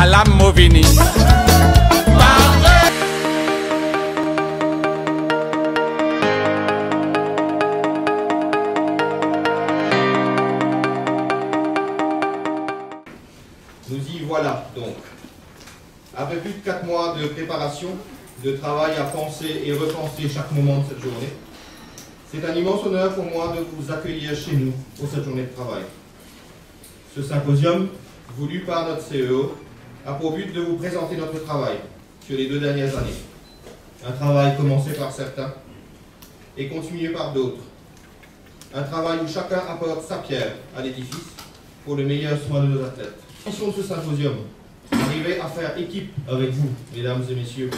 Alam Movini. Nous y voilà donc. Après plus de 4 mois de préparation, de travail à penser et repenser chaque moment de cette journée, c'est un immense honneur pour moi de vous accueillir chez nous pour cette journée de travail. Ce symposium, voulu par notre CEO, a pour but de vous présenter notre travail sur les 2 dernières années. Un travail commencé par certains et continué par d'autres. Un travail où chacun apporte sa pierre à l'édifice pour le meilleur soin de nos athlètes. La mission de ce symposium, arriver à faire équipe avec vous, mesdames et messieurs,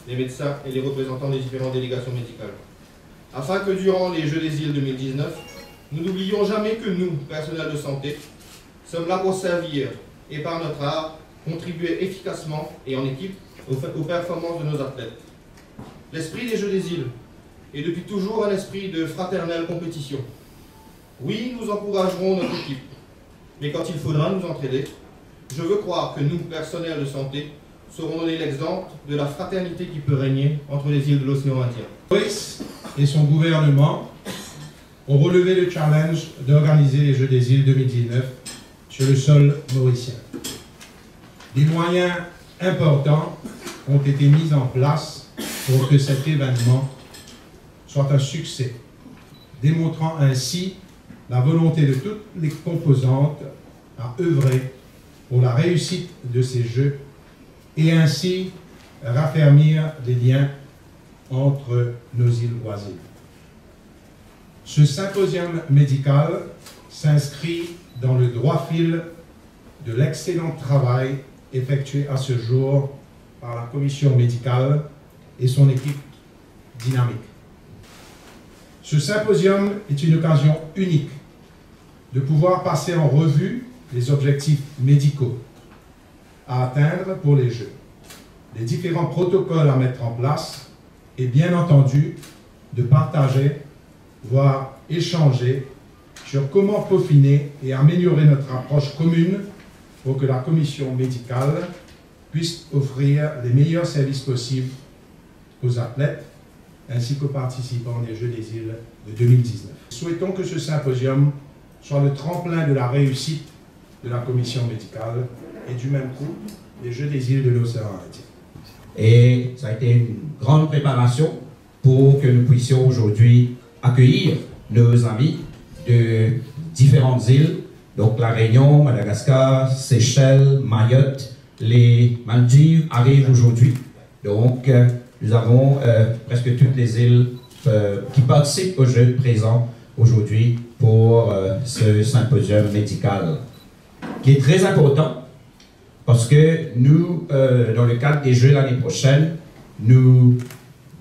les médecins et les représentants des différentes délégations médicales, afin que durant les Jeux des îles 2019, nous n'oublions jamais que nous, personnels de santé, sommes là pour servir et par notre art, contribuer efficacement et en équipe aux performances de nos athlètes. L'esprit des Jeux des îles est depuis toujours un esprit de fraternelle compétition. Oui, nous encouragerons notre équipe, mais quand il faudra nous entraider, je veux croire que nous, personnels de santé, saurons donner l'exemple de la fraternité qui peut régner entre les îles de l'océan Indien. Maurice et son gouvernement ont relevé le challenge d'organiser les Jeux des îles 2019 sur le sol mauricien. Des moyens importants ont été mis en place pour que cet événement soit un succès, démontrant ainsi la volonté de toutes les composantes à œuvrer pour la réussite de ces Jeux et ainsi raffermir les liens entre nos îles voisines. Ce symposium médical s'inscrit dans le droit fil de l'excellent travail effectué à ce jour par la commission médicale et son équipe dynamique. Ce symposium est une occasion unique de pouvoir passer en revue les objectifs médicaux à atteindre pour les Jeux, les différents protocoles à mettre en place et bien entendu de partager, voire échanger sur comment peaufiner et améliorer notre approche commune pour que la commission médicale puisse offrir les meilleurs services possibles aux athlètes ainsi qu'aux participants des Jeux des îles de 2019. Souhaitons que ce symposium soit le tremplin de la réussite de la commission médicale et du même coup des Jeux des îles de l'océan Indien. Et ça a été une grande préparation pour que nous puissions aujourd'hui accueillir nos amis de différentes îles, donc la Réunion, Madagascar, Seychelles, Mayotte, les Maldives arrivent aujourd'hui. Donc nous avons presque toutes les îles qui participent aux Jeux présents aujourd'hui pour ce symposium médical, qui est très important parce que nous, dans le cadre des Jeux l'année prochaine, nous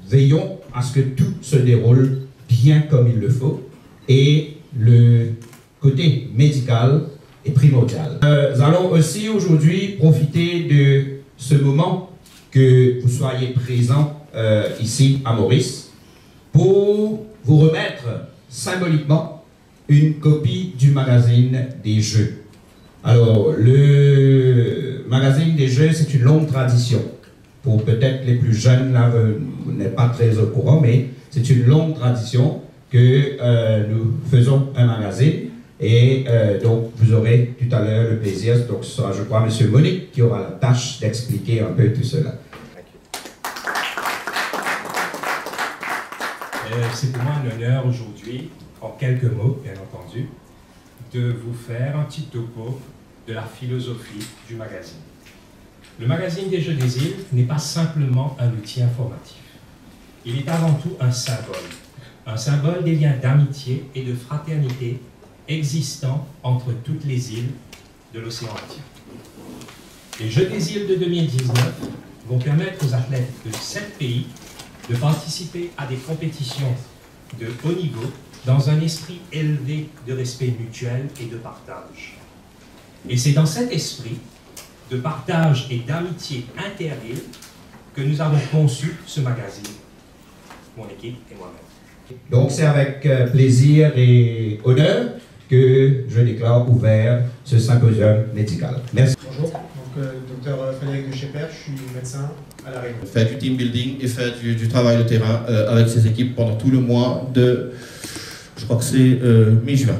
veillons à ce que tout se déroule bien comme il le faut et le côté médical est primordial. Nous allons aussi aujourd'hui profiter de ce moment que vous soyez présents ici à Maurice pour vous remettre symboliquement une copie du magazine des Jeux. Alors, le magazine des Jeux, c'est une longue tradition. Pour peut-être les plus jeunes, là, vous n'êtes pas très au courant, mais c'est une longue tradition que nous faisons un magazine. Et donc, vous aurez tout à l'heure le plaisir, donc ce sera, je crois, M. Monique qui aura la tâche d'expliquer un peu tout cela. C'est pour moi un honneur aujourd'hui, en quelques mots, bien entendu, de vous faire un petit topo de la philosophie du magazine. Le magazine des Jeux des îles n'est pas simplement un outil informatif. Il est avant tout un symbole des liens d'amitié et de fraternité existants entre toutes les îles de l'océan Indien. Les Jeux des îles de 2019 vont permettre aux athlètes de 7 pays de participer à des compétitions de haut niveau dans un esprit élevé de respect mutuel et de partage. Et c'est dans cet esprit de partage et d'amitié inter-îles que nous avons conçu ce magazine, mon équipe et moi-même. Donc c'est avec plaisir et honneur que je déclare ouvert ce symposium médical. Merci. Bonjour, donc Dr. Père, je suis médecin à La Réunion. Faire du team building et faire du travail de terrain avec ses équipes pendant tout le mois de, je crois que c'est mi-juin.